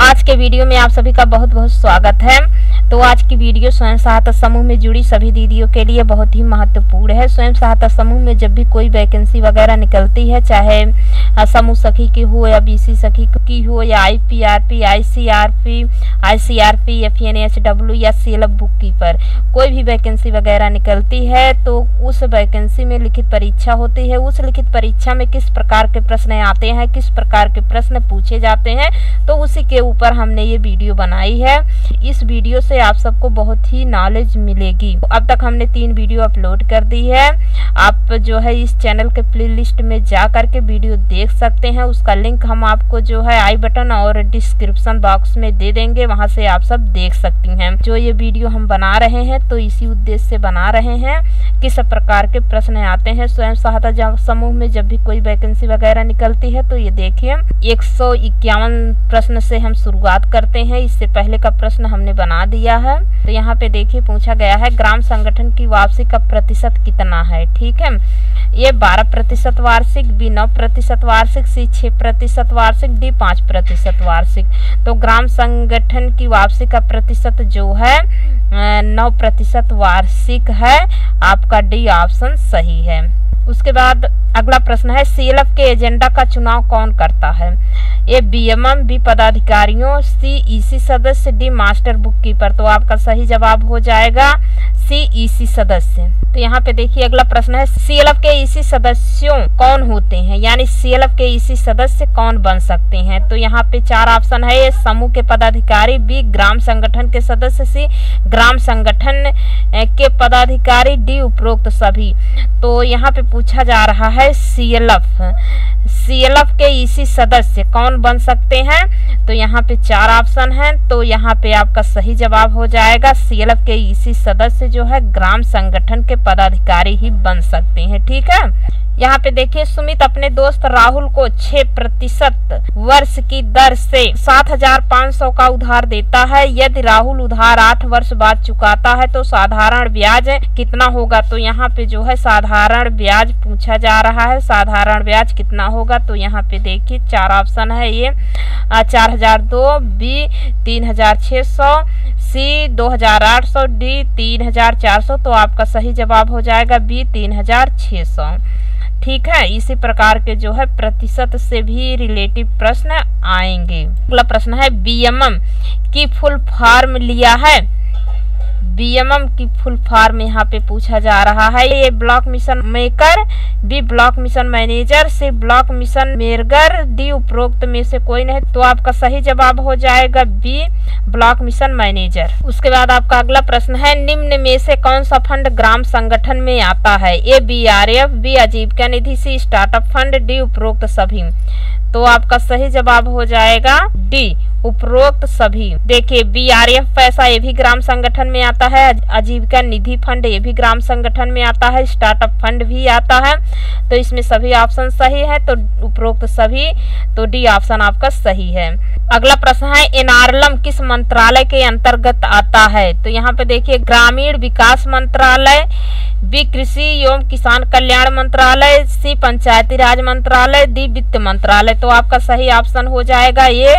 आज के वीडियो में आप सभी का बहुत बहुत स्वागत है। तो आज की वीडियो स्वयं सहायता समूह में जुड़ी सभी दीदियों के लिए बहुत ही महत्वपूर्ण है। स्वयं सहायता समूह में जब भी कोई वैकेंसी वगैरह निकलती है, चाहे समूह सखी की हो या बीसी सखी की हो या IPRP, ICRP, FNHW या CLF बुक कीपर, कोई भी वैकेंसी वगैरह निकलती है तो उस वैकेंसी में लिखित परीक्षा होती है। उस लिखित परीक्षा में किस प्रकार के प्रश्न आते हैं, किस प्रकार के प्रश्न पूछे जाते हैं, तो उसी के ऊपर हमने ये वीडियो बनाई है। इस वीडियो से आप सबको बहुत ही नॉलेज मिलेगी। अब तक हमने 3 वीडियो अपलोड कर दी है। आप जो है इस चैनल के प्लेलिस्ट में जा करके वीडियो देख सकते हैं। उसका लिंक हम आपको जो है आई बटन और डिस्क्रिप्शन बॉक्स में दे देंगे, वहां से आप सब देख सकती हैं। जो ये वीडियो हम बना रहे हैं तो इसी उद्देश्य से बना रहे हैं, किस प्रकार के प्रश्न आते हैं स्वयं सहायता समूह में जब भी कोई वैकेंसी वगैरह निकलती है। तो ये देखिए 151 प्रश्न से हम शुरुआत करते हैं। इससे पहले का प्रश्न हमने बना दिया है। तो यहाँ पे देखिए पूछा गया है ग्राम संगठन की वापसी का प्रतिशत कितना है। ठीक है, ये 12% वार्षिक, B 9% वार्षिक, C 6% वार्षिक, D 5% वार्षिक। तो ग्राम संगठन की वापसी का प्रतिशत जो है 9% वार्षिक है। आपका D ऑप्शन सही है। उसके बाद अगला प्रश्न है CLF के एजेंडा का चुनाव कौन करता है। ए BMM, B पदाधिकारियों, C EC सदस्य, D मास्टर बुक कीपर। तो आपका सही जवाब हो जाएगा C EC सदस्य। तो यहाँ पे देखिए अगला प्रश्न है CLF के EC सदस्यों कौन होते हैं, यानी CLF के EC सदस्य कौन बन सकते हैं। तो यहाँ पे 4 ऑप्शन है। समूह के पदाधिकारी, B ग्राम संगठन के सदस्य, C ग्राम संगठन के पदाधिकारी, D उपरोक्त सभी। तो यहाँ पे पूछा जा रहा है CLF के EC सदस्य कौन बन सकते हैं। तो यहाँ पे 4 ऑप्शन हैं। तो यहाँ पे आपका सही जवाब हो जाएगा CLF के EC सदस्य जो है ग्राम संगठन के पदाधिकारी ही बन सकते हैं। ठीक है, यहाँ पे देखिए सुमित अपने दोस्त राहुल को 6% वर्ष की दर से 7,500 का उधार देता है। यदि राहुल उधार 8 वर्ष बाद चुकाता है तो साधारण ब्याज कितना होगा। तो यहाँ पे जो है साधारण ब्याज पूछा जा रहा है। साधारण ब्याज कितना होगा। तो यहाँ पे देखिए 4 ऑप्शन है। ये 4,002, B 3,600, C 2,800, D 3,400। तो आपका सही जवाब हो जाएगा B 3,600। ठीक है, इसी प्रकार के जो है प्रतिशत से भी रिलेटिव प्रश्न आएंगे। अगला प्रश्न है BMM की फुल फॉर्म लिया है। BMM की फुल फॉर्म यहाँ पे पूछा जा रहा है। ये block mission maker, B block mission manager, C block mission merger, D उपरोक्त में से कोई नहीं। तो आपका सही जवाब हो जाएगा B ब्लॉक मिशन मैनेजर। उसके बाद आपका अगला प्रश्न है निम्न में से कौन सा फंड ग्राम संगठन में आता है। A BRF, B आजीविका निधि, C स्टार्टअप फंड, D उपरोक्त सभी। तो आपका सही जवाब हो जाएगा D उपरोक्त सभी। देखिए BRF पैसा ये भी ग्राम संगठन में आता है, आजीविका निधि फंड ये भी ग्राम संगठन में आता है, स्टार्टअप फंड भी आता है। तो इसमें सभी ऑप्शन सही है। तो उपरोक्त सभी, तो D ऑप्शन आपका सही है। अगला प्रश्न है एनारलम किस मंत्रालय के अंतर्गत आता है। तो यहाँ पे देखिए ग्रामीण विकास मंत्रालय, B कृषि एवं किसान कल्याण मंत्रालय, C पंचायती राज मंत्रालय, D वित्त मंत्रालय। तो आपका सही ऑप्शन हो जाएगा ये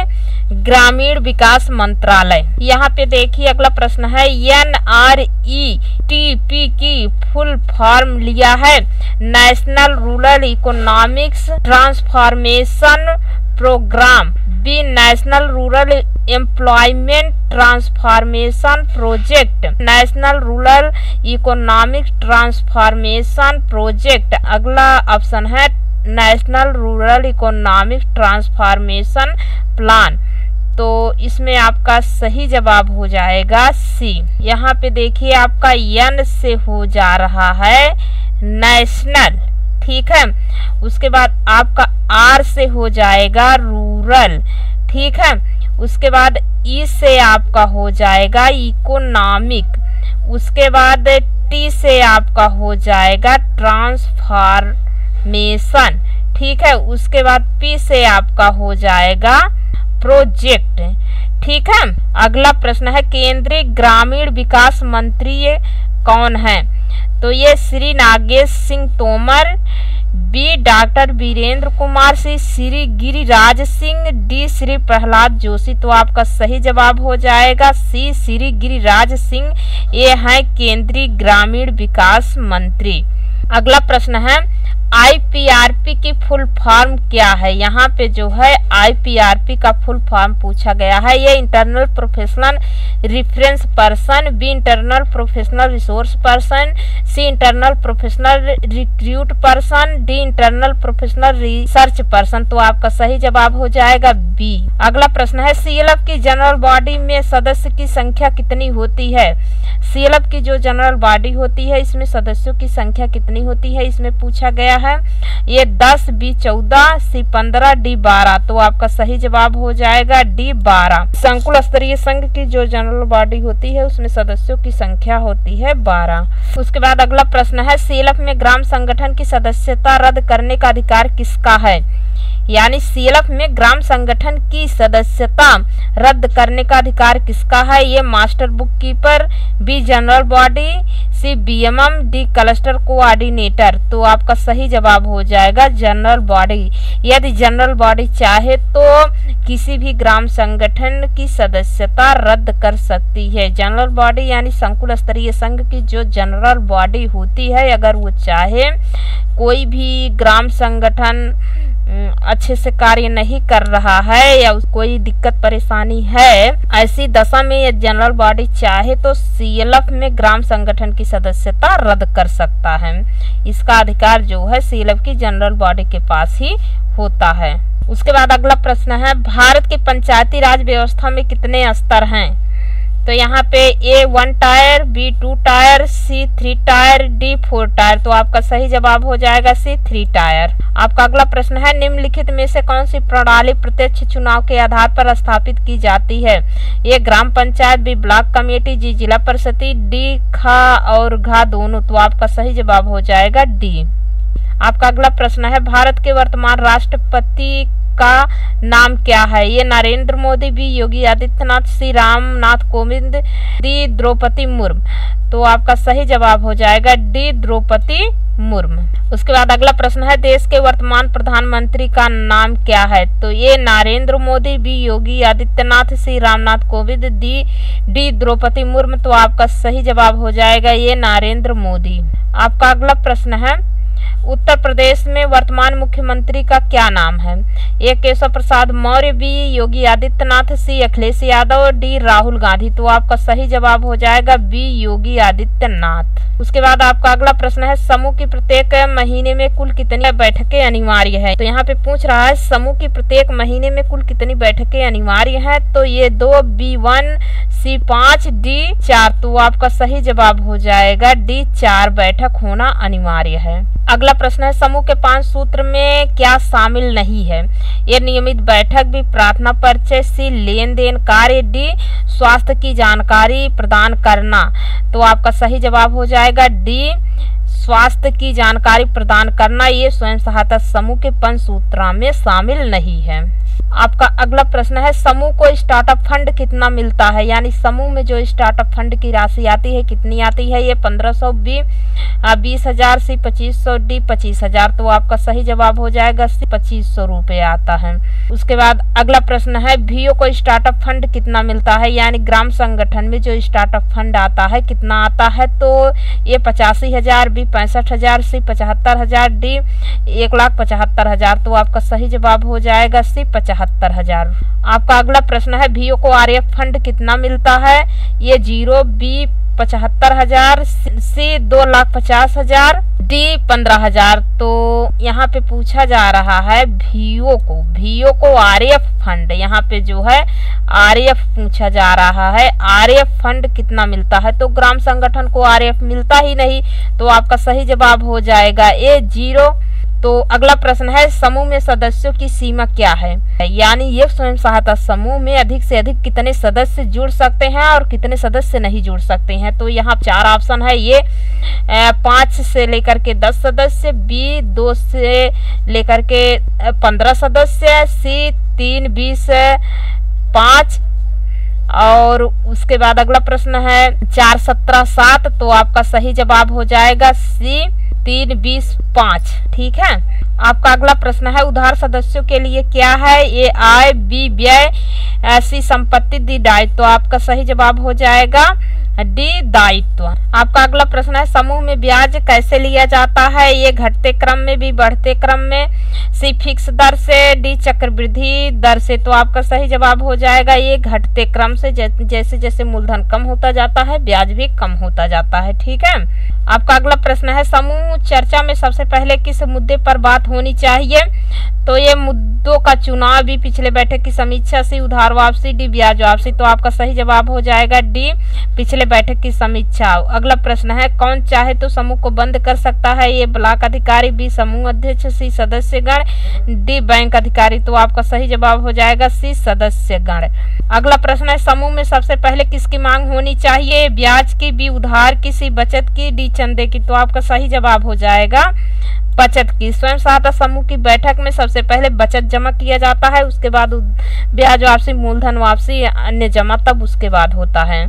ग्रामीण विकास मंत्रालय। यहाँ पे देखिए अगला प्रश्न है NRETP की फुल फॉर्म लिया है। National rural economics transformation programme, B national rural employment transformation project, national rural economic transformation project. अगला ऑप्शन है national rural economic transformation plan. तो इसमें आपका सही जवाब हो जाएगा C। यहाँ पे देखिए आपका N से हो जा रहा है नेशनल। ठीक है, उसके बाद आपका R से हो जाएगा रूरल। ठीक है, उसके बाद E से आपका हो जाएगा इकोनॉमिक। उसके बाद T से आपका हो जाएगा ट्रांसफॉर्मेशन। ठीक है, उसके बाद P से आपका हो जाएगा प्रोजेक्ट। ठीक है, अगला प्रश्न है केंद्रीय ग्रामीण विकास मंत्री कौन है। तो ये श्री नागेश सिंह तोमर, बी डॉक्टर वीरेंद्र कुमार, सी श्री गिरिराज सिंह, डी श्री प्रहलाद जोशी। तो आपका सही जवाब हो जाएगा सी श्री गिरिराज सिंह, ये हैं केंद्रीय ग्रामीण विकास मंत्री। अगला प्रश्न है आईपीआरपी की फुल फॉर्म क्या है। यहाँ पे जो है आईपीआरपी का फुल फॉर्म पूछा गया है। ये internal professional reference person, B internal professional resource person, C internal professional recruit person, D internal professional research person. तो आपका सही जवाब हो जाएगा बी। अगला प्रश्न है सीएलएफ की जनरल बॉडी में सदस्य की संख्या कितनी होती है। सीएलएफ की जो जनरल बॉडी होती है इसमें सदस्यों की संख्या कितनी होती है, इसमें पूछा गया है। ये 10, बी 14, सी 15, डी 12। तो आपका सही जवाब हो जाएगा डी 12। संकुल स्तरीय संघ की जो जनरल बॉडी होती है उसमें सदस्यों की संख्या होती है 12। उसके बाद अगला प्रश्न है सीएलएफ में ग्राम संगठन की सदस्यता रद्द करने का अधिकार किसका है। यानी सीएलएफ में ग्राम संगठन की सदस्यता रद्द करने का अधिकार किसका है। ये master book keeper, B general body, C BMM, D cluster coordinator. तो आपका सही जवाब हो जाएगा जनरल बॉडी। यदि जनरल बॉडी चाहे तो किसी भी ग्राम संगठन की सदस्यता रद्द कर सकती है। जनरल बॉडी यानी संकुल स्तरीय संघ की जो जनरल बॉडी होती है, अगर वो चाहे कोई भी ग्राम संगठन अच्छे से कार्य नहीं कर रहा है या कोई दिक्कत परेशानी है, ऐसी दशा में ये जनरल बॉडी चाहे तो सीएलएफ में ग्राम संगठन की सदस्यता रद्द कर सकता है। इसका अधिकार जो है सीएलएफ की जनरल बॉडी के पास ही होता है। उसके बाद अगला प्रश्न है भारत की पंचायती राज व्यवस्था में कितने स्तर हैं। तो यहाँ पे ए 1 टायर, बी 2 टायर, सी 3 टायर, डी 4 टायर। तो आपका सही जवाब हो जाएगा सी 3 टायर। आपका अगला प्रश्न है निम्नलिखित में से कौन सी प्रणाली प्रत्यक्ष चुनाव के आधार पर स्थापित की जाती है। ये ग्राम पंचायत, बी ब्लॉक कमेटी, जी जिला परिषद, डी खा और घा दोनों। तो आपका सही जवाब हो जाएगा डी। आपका अगला प्रश्न है भारत के वर्तमान राष्ट्रपति का नाम क्या है। ये नरेंद्र मोदी, बी योगी आदित्यनाथ, सी रामनाथ कोविंद, डी द्रौपदी मुर्मू। तो आपका सही जवाब हो जाएगा डी द्रौपदी मुर्मू। उसके बाद अगला प्रश्न है देश के वर्तमान प्रधानमंत्री का नाम क्या है। तो ये नरेंद्र मोदी, बी योगी आदित्यनाथ, सी रामनाथ कोविंद, डी द्रौपदी मुर्मू। तो आपका सही जवाब हो जाएगा ये नरेंद्र मोदी। आपका अगला प्रश्न है उत्तर प्रदेश में वर्तमान मुख्यमंत्री का क्या नाम है। ए केशव प्रसाद मौर्य, बी योगी आदित्यनाथ, सी अखिलेश यादव, डी राहुल गांधी। तो आपका सही जवाब हो जाएगा बी योगी आदित्यनाथ। उसके बाद आपका अगला प्रश्न है समूह की प्रत्येक महीने में कुल कितनी बैठकें अनिवार्य है। तो यहाँ पे पूछ रहा है समूह की प्रत्येक महीने में कुल कितनी बैठकें अनिवार्य है। तो ये 2, बी 1, सी 5, डी 4। तो आपका सही जवाब हो जाएगा डी 4 बैठक होना अनिवार्य है। अगला प्रश्न है समूह के 5 सूत्र में क्या शामिल नहीं है। ये नियमित बैठक, भी प्रार्थना परिचय, सी लेन देन कार्य, डी स्वास्थ्य की जानकारी प्रदान करना। तो आपका सही जवाब हो जाएगा डी स्वास्थ्य की जानकारी प्रदान करना। ये स्वयं सहायता समूह के 5 सूत्र में शामिल नहीं है। आपका अगला प्रश्न है समूह को स्टार्टअप फंड कितना मिलता है। यानी समूह में जो स्टार्टअप फंड की राशि आती है कितनी आती है। ये 1500, बी 20,000, सी 2500, डी 25,000। तो आपका सही जवाब हो जाएगा सी 2500 रुपये आता है। उसके बाद अगला प्रश्न है भीओ को स्टार्टअप फंड कितना मिलता है। यानी ग्राम संगठन में जो स्टार्टअप फंड आता है कितना आता है। तो ये 85,000, बी 65,000, सी 75,000, डी 1,75,000। तो आपका सही जवाब हो जाएगा सी 75,000। आपका अगला प्रश्न है भीओ को आरएफ फंड कितना मिलता है। ये 0, बी 75,000, सी 2,50,000, डी 15,000। तो यहाँ पे पूछा जा रहा है भीओ को आरएफ फंड, यहाँ पे जो है आरएफ पूछा जा रहा है। आरएफ फंड कितना मिलता है। तो ग्राम संगठन को आरएफ मिलता ही नहीं। तो आपका सही जवाब हो जाएगा ए 0। तो अगला प्रश्न है समूह में सदस्यों की सीमा क्या है। यानी ये स्वयं सहायता समूह में अधिक से अधिक कितने सदस्य जुड़ सकते हैं और कितने सदस्य नहीं जुड़ सकते हैं। तो यहाँ 4 ऑप्शन है। ये 5 से लेकर के 10 सदस्य, बी 2 से लेकर के 15 सदस्य, सी 3, 20, 5 और उसके बाद अगला प्रश्न है 4, 17, 7। तो आपका सही जवाब हो जाएगा सी 3, 20, 5। ठीक है। आपका अगला प्रश्न है उधार सदस्यों के लिए क्या है? ए आय, बी व्यय, सी संपत्ति, डी दायित्व। तो आपका सही जवाब हो जाएगा डी दायित्व। आपका अगला प्रश्न है समूह में ब्याज कैसे लिया जाता है? ये घटते क्रम में, बी बढ़ते क्रम में, सी फिक्स दर से, डी चक्रवृद्धि दर से। तो आपका सही जवाब हो जाएगा ये घटते क्रम से। जैसे जैसे मूलधन कम होता जाता है ब्याज भी कम होता जाता है। ठीक है। आपका अगला प्रश्न है समूह चर्चा में सबसे पहले किस मुद्दे पर बात होनी चाहिए? तो ये मुद्दों का चुनाव, बी पिछले बैठक की समीक्षा, सी उधार वापसी, डी ब्याज वापसी। तो आपका सही जवाब हो जाएगा डी पिछले बैठक की समीक्षा। अगला प्रश्न है कौन चाहे तो समूह को बंद कर सकता है? ये ब्लॉक अधिकारी, बी समूह अध्यक्ष, सी सदस्यगण, डी बैंक अधिकारी। तो आपका सही जवाब हो जाएगा सी सदस्यगण। अगला प्रश्न है समूह में सबसे पहले किसकी मांग होनी चाहिए? ब्याज की, बी उधार की, सी बचत की, डी चंदे की। तो आपका सही जवाब हो जाएगा बचत की। स्वयं सहायता समूह की बैठक में सबसे पहले बचत जमा किया जाता है, उसके बाद ब्याज वापसी, मूलधन वापसी, अन्य जमा तब उसके बाद होता है।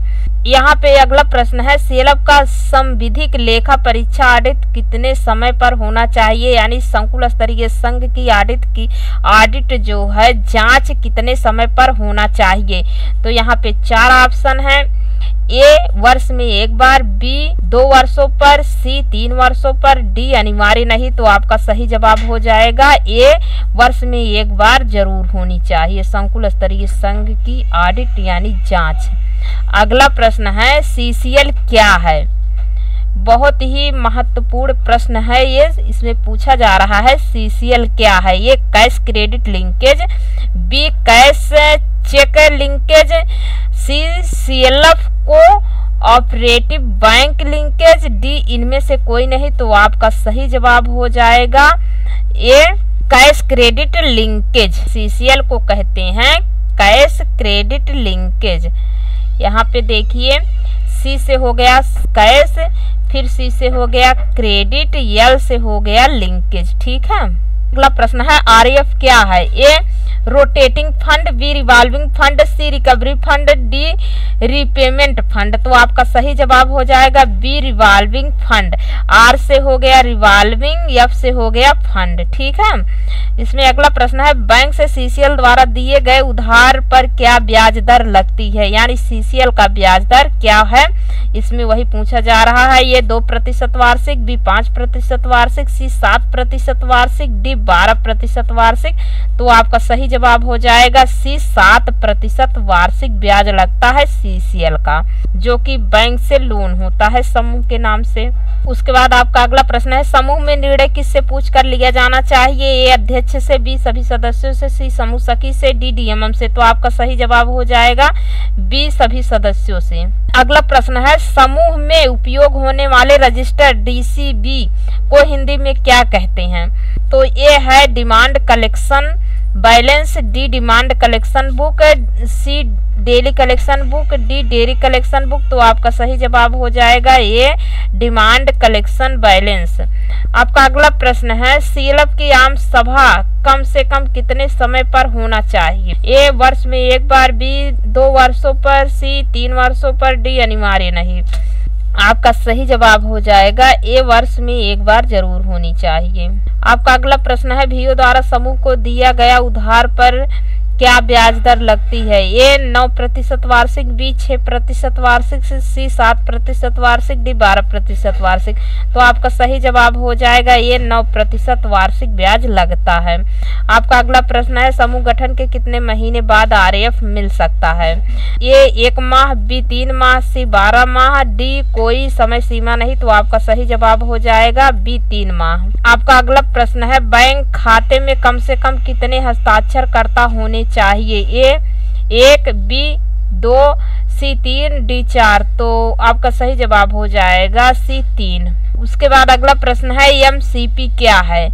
यहाँ पे अगला प्रश्न है सेलब का संविधिक लेखा परीक्षा ऑडिट कितने समय पर होना चाहिए? यानी संकुल स्तरीय संघ की ऑडिट जो है जांच कितने समय पर होना चाहिए? तो यहाँ पे 4 ऑप्शन है। ए वर्ष में एक बार, बी 2 वर्षों पर, सी 3 वर्षों पर, डी अनिवार्य नहीं। तो आपका सही जवाब हो जाएगा ए वर्ष में एक बार जरूर होनी चाहिए संकुल स्तरीय संघ की ऑडिट यानी जांच। अगला प्रश्न है सीसीएल क्या है? बहुत ही महत्वपूर्ण प्रश्न है ये। इसमें पूछा जा रहा है सीसीएल क्या है? ये cash credit linkage, B cash check linkage, C CLF cooperative bank linkage, D इनमें से कोई नहीं। तो आपका सही जवाब हो जाएगा ए कैश क्रेडिट लिंकेज। सीसीएल को कहते हैं कैश क्रेडिट लिंकेज। यहाँ पे देखिए सी से हो गया कैश, फिर सी से हो गया क्रेडिट, एल से हो गया लिंकेज। ठीक है। अगला प्रश्न है आरएफ क्या है? A rotating fund, B revolving fund, C recovery fund, D repayment fund. तो आपका सही जवाब हो जाएगा बी रिवॉल्विंग फंड। आर से हो गया रिवॉल्विंग, एफ से हो गया फंड। ठीक है। इसमें अगला प्रश्न है बैंक से सीसीएल द्वारा दिए गए उधार पर क्या ब्याज दर लगती है? यानी सीसीएल का ब्याज दर क्या है? इसमें वही पूछा जा रहा है। ये 2% वार्षिक, बी 5% वार्षिक, सी 7% वार्षिक, डी 12% वार्षिक। तो आपका सही जवाब हो जाएगा सी 7% वार्षिक ब्याज लगता है सीसीएल का, जो कि बैंक से लोन होता है समूह के नाम से। उसके बाद आपका अगला प्रश्न है समूह में निर्णय किससे पूछ कर लिया जाना चाहिए? ए अध्यक्ष से, बी सभी सदस्यों से, सी समूह सखी से, डी डीएमएम से। तो आपका सही जवाब हो जाएगा बी सभी सदस्यों से। अगला प्रश्न है समूह में उपयोग होने वाले रजिस्टर डीसीबी को हिंदी में क्या कहते हैं? तो ए है demand collection balance, D demand collection book, C daily collection book, D daily collection book. तो आपका सही जवाब हो जाएगा ये डिमांड कलेक्शन बैलेंस। आपका अगला प्रश्न है सीएलएफ की आम सभा कम से कम कितने समय पर होना चाहिए? ए वर्ष में एक बार, बी 2 वर्षों पर, सी 3 वर्षों पर, डी अनिवार्य नहीं। आपका सही जवाब हो जाएगा ए वर्ष में एक बार जरूर होनी चाहिए। आपका अगला प्रश्न है भीओ द्वारा समूह को दिया गया उधार पर क्या ब्याज दर लगती है? ए 9% वार्षिक, बी 6% वार्षिक, सी 7% वार्षिक, डी 12% वार्षिक। तो आपका सही जवाब हो जाएगा ये 9% वार्षिक ब्याज लगता है। आपका अगला प्रश्न है समूह गठन के कितने महीने बाद आरएफ मिल सकता है? ए 1 माह, बी 3 माह, सी 12 माह, डी कोई समय सीमा नहीं। तो आपका सही जवाब हो जाएगा बी 3 माह। आपका अगला प्रश्न है बैंक खाते में कम से कम कितने हस्ताक्षरकर्ता होने चाहिए? ए 1, बी 2, सी 3, डी 4। तो आपका सही जवाब हो जाएगा सी 3। उसके बाद अगला प्रश्न है एमसीपी क्या है?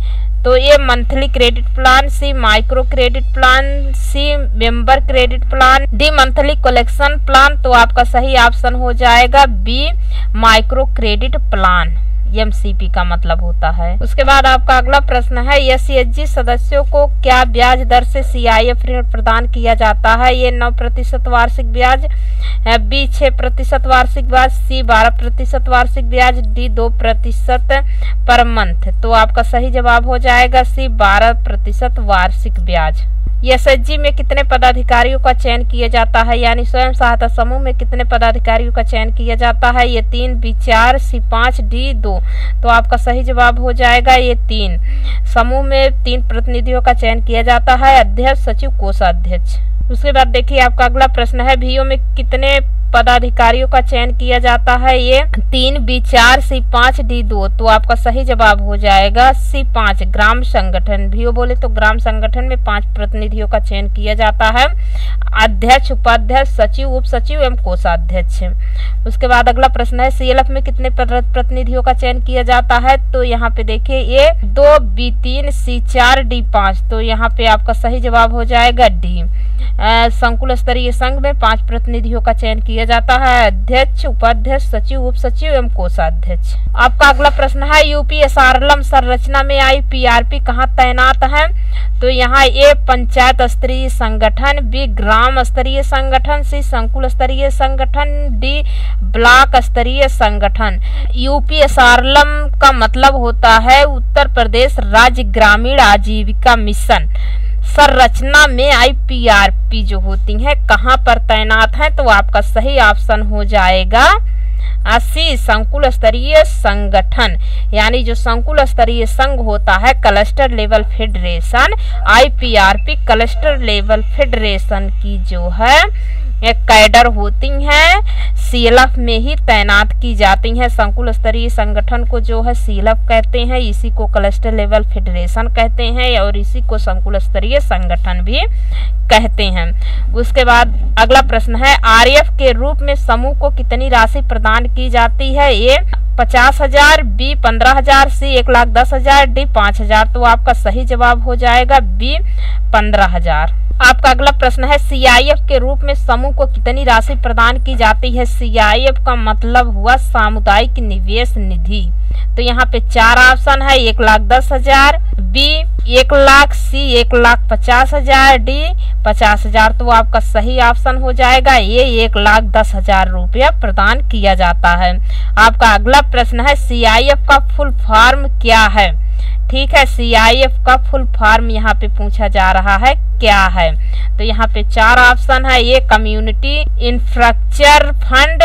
तो ये monthly credit plan, C micro credit plan, C member credit plan, D monthly collection plan. तो आपका सही ऑप्शन हो जाएगा B micro credit plan. MCP का मतलब होता है। उसके बाद आपका अगला प्रश्न है, एससीएचजी सदस्यों को क्या ब्याज दर से सीआईएफ ऋण प्रदान किया जाता है? ये 9% वार्षिक ब्याज, बी 6% वार्षिक ब्याज, सी 12% वार्षिक ब्याज, डी 2% पर मंथ। तो आपका सही जवाब हो जाएगा सी 12% वार्षिक ब्याज। एसएचजी में कितने पदाधिकारियों का चयन किया जाता है? यानी स्वयं सहायता समूह में कितने पदाधिकारियों का चयन किया जाता है? ये 3, बी 4, सी 5, डी 2। तो आपका सही जवाब हो जाएगा ये 3। समूह में 3 प्रतिनिधियों का चयन किया जाता है, अध्यक्ष, सचिव, कोषाध्यक्ष। उसके बाद देखिए आपका अगला प्रश्न है, वीओ में कितने पदाधिकारियों का चयन किया जाता है? ये 3, बी 4, सी 5, डी 2। तो आपका सही जवाब हो जाएगा सी 5। ग्राम संगठन, वीओ बोले तो ग्राम संगठन में 5 प्रतिनिधियों का चयन किया जाता है, अध्यक्ष, उपाध्यक्ष, सचिव, उप सचिव एवं कोषाध्यक्ष। उसके बाद अगला प्रश्न है, सीएलएफ में कितने प्रतिनिधियों का चयन किया जाता है? तो यहाँ पे देखिए ये 2, बी 3, सी 4, डी 5। तो यहाँ पे आपका सही जवाब हो जाएगा डी। संकुल स्तरीय संघ में 5 प्रतिनिधियों का चयन किया जाता है, अध्यक्ष, उपाध्यक्ष, सचिव, उप सचिव एवं कोषाध्यक्ष। आपका अगला प्रश्न है, यूपीएसआरएल संरचना में आईपीआरपी कहाँ तैनात है? तो यहाँ ए पंचायत स्तरीय संगठन, बी ग्राम स्तरीय संगठन, सी संकुल स्तरीय संगठन, डी ब्लॉक स्तरीय संगठन। यूपीएसआरएल का मतलब होता है उत्तर प्रदेश राज्य ग्रामीण आजीविका मिशन। संरचना में आईपीआरपी जो होती हैं कहाँ पर तैनात है? तो आपका सही ऑप्शन हो जाएगा सी संकुल स्तरीय संगठन। यानी जो संकुल स्तरीय संघ होता है cluster level federation, IPRP cluster level federation की जो है कैडर होती हैं सीएलएफ में ही तैनात की जाती हैं। संकुल स्तरीय संगठन को जो है सीएलएफ कहते हैं, इसी को क्लस्टर लेवल फेडरेशन कहते हैं और इसी को संकुल स्तरीय संगठन भी कहते हैं। उसके बाद अगला प्रश्न है, आरएफ के रूप में समूह को कितनी राशि प्रदान की जाती है? ए 50,000, बी 15,000, सी 1,10,000, डी 5,000। तो आपका सही जवाब हो जाएगा बी 15,000। आपका अगला प्रश्न है, सीआईएफ के रूप में समूह को कितनी राशि प्रदान की जाती है? सीआईएफ का मतलब हुआ सामुदायिक निवेश निधि। तो यहाँ पे 4 ऑप्शन है, 1,10,000, बी 1 लाख, सी 1,50,000, डी 50,000। तो आपका सही ऑप्शन हो जाएगा ये 1,10,000 रुपया प्रदान किया जाता है। आपका अगला प्रश्न है, सीआईएफ का फुल फॉर्म क्या है? ठीक है, सीआईएफ का फुल फॉर्म यहाँ पे पूछा जा रहा है क्या है? तो यहाँ पे 4 ऑप्शन है, A community infrastructure fund,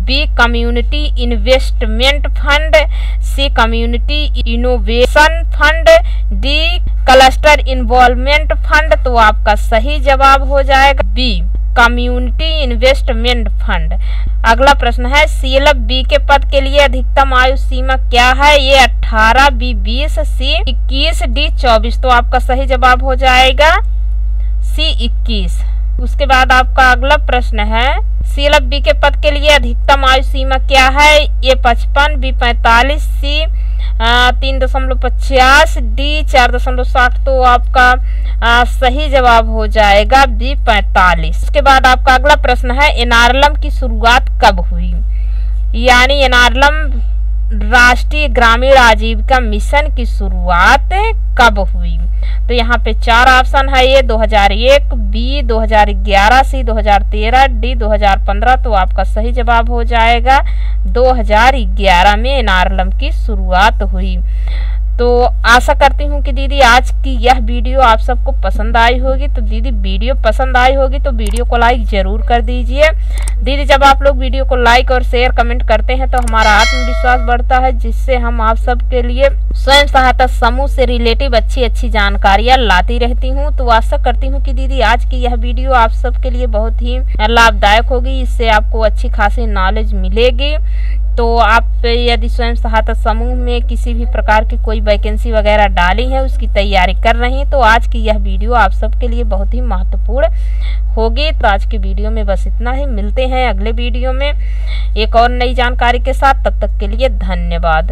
B community investment fund, C community innovation fund, D cluster involvement fund. तो आपका सही जवाब हो जाएगा बी कम्युनिटी इन्वेस्टमेंट फंड। अगला प्रश्न है, सीएलएफ बी के पद के लिए अधिकतम आयु सीमा क्या है? ये 18, बी 20, सी 21, डी 24। तो आपका सही जवाब हो जाएगा सी 21। उसके बाद आपका अगला प्रश्न है, सीएलएफ बी के पद के लिए अधिकतम आयु सीमा क्या है? ये 55, बी 45, सी 3.50, डी 4.60। तो आपका सही जवाब हो जाएगा बी 45। उसके बाद आपका अगला प्रश्न है, एनआरएलएम की शुरुआत कब हुई? यानी एनआरएलएम राष्ट्रीय ग्रामीण आजीविका मिशन की शुरुआत कब हुई? तो यहाँ पे 4 ऑप्शन है, ये 2001, बी 2011, सी 2013, डी 2015। तो आपका सही जवाब हो जाएगा 2011 में एनआरएलएम की शुरुआत हुई। तो आशा करती हूँ कि दीदी आज की यह वीडियो आप सबको पसंद आई होगी। तो दीदी वीडियो पसंद आई होगी तो वीडियो को लाइक जरूर कर दीजिए। दीदी जब आप लोग वीडियो को लाइक और शेयर कमेंट करते हैं तो हमारा आत्मविश्वास बढ़ता है, जिससे हम आप सबके लिए स्वयं सहायता समूह से रिलेटिव अच्छी जानकारियाँ लाती रहती हूँ। तो आशा करती हूँ कि दीदी आज की यह वीडियो आप सबके लिए बहुत ही लाभदायक होगी, इससे आपको अच्छी खासी नॉलेज मिलेगी। तो आप यदि स्वयं सहायता समूह में किसी भी प्रकार की कोई वैकेंसी वगैरह डाली है, उसकी तैयारी कर रही हैं, तो आज की यह वीडियो आप सबके लिए बहुत ही महत्वपूर्ण होगी। तो आज की वीडियो में बस इतना ही, मिलते हैं अगले वीडियो में एक और नई जानकारी के साथ। तब तक के लिए धन्यवाद।